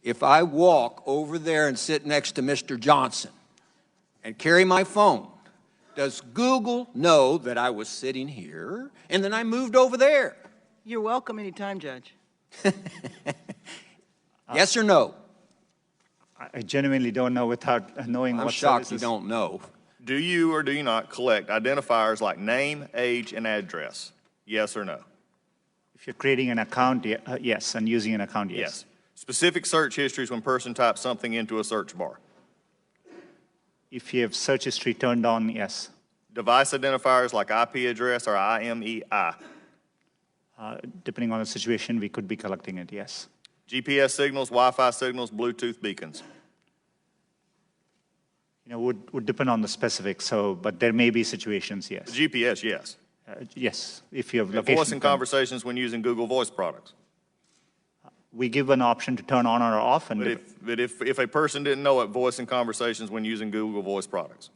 if I walk over there and sit next to Mr. Johnson and carry my phone, does Google know that I was sitting here and then I moved over there? You're welcome anytime, Judge. Yes or no? I genuinely don't know without knowing I'm what shocked services. you don't know. Do you or do you not collect identifiers like name, age, and address? Yes or no? If you're creating an account, yes, and using an account, yes. Yes. Specific search histories when person types something into a search bar. If you have search history turned on, yes. Device identifiers like IP address or IMEI. Depending on the situation, we could be collecting it, yes. GPS signals, Wi-Fi signals, Bluetooth beacons. Would depend on the specifics, but there may be situations, yes. GPS, yes. Yes, if you have And location. voice and conversations when using Google Voice products. We give an option to turn on or off. And But if a person didn't know it, voice and conversations when using Google Voice products.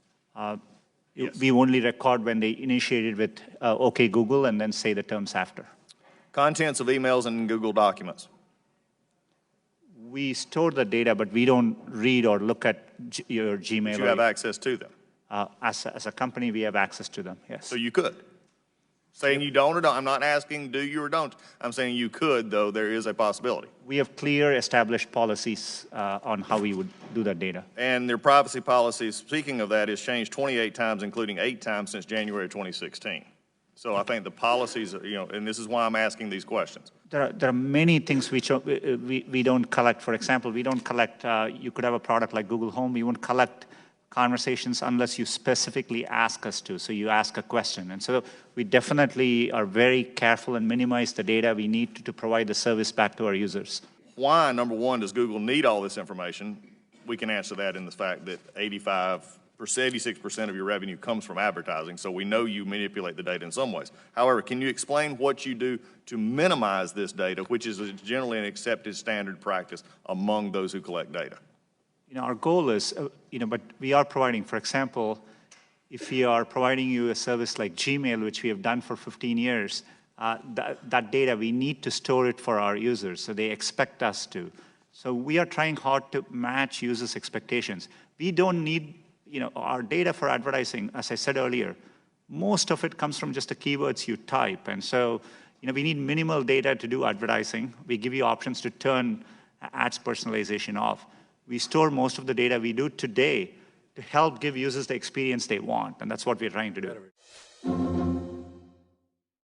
Yes. We only record when they initiated with OK Google and then say the terms after. Contents of emails and Google documents. We store the data, but we don't read or look at your Gmail. But you have access to them. As a company, we have access to them, yes. So you could. Saying you don't or don't. I'm not asking do you or don't. I'm saying you could, though there is a possibility. We have clear established policies on how we would do that data. And their privacy policies, speaking of that, has changed 28 times, including 8 times since January 2016. So I think the policies, and this is why I'm asking these questions. There are many things which we don't collect. For example, we don't collect, you could have a product like Google Home, we won't collect conversations unless you specifically ask us to. So you ask a question. And so we definitely are very careful and minimize the data we need to provide the service back to our users. Why, number one, does Google need all this information? We can answer that in the fact that 86% of your revenue comes from advertising, so we know you manipulate the data in some ways. However, can you explain what you do to minimize this data, which is generally an accepted standard practice among those who collect data? Our goal is, but we are providing, for example, if we are providing you a service like Gmail, which we have done for 15 years, that data, we need to store it for our users, so they expect us to. So we are trying hard to match users' expectations. We don't need, our data for advertising, as I said earlier, most of it comes from just the keywords you type. And so, we need minimal data to do advertising. We give you options to turn ads personalization off. We store most of the data we do today to help give users the experience they want, and that's what we're trying to do.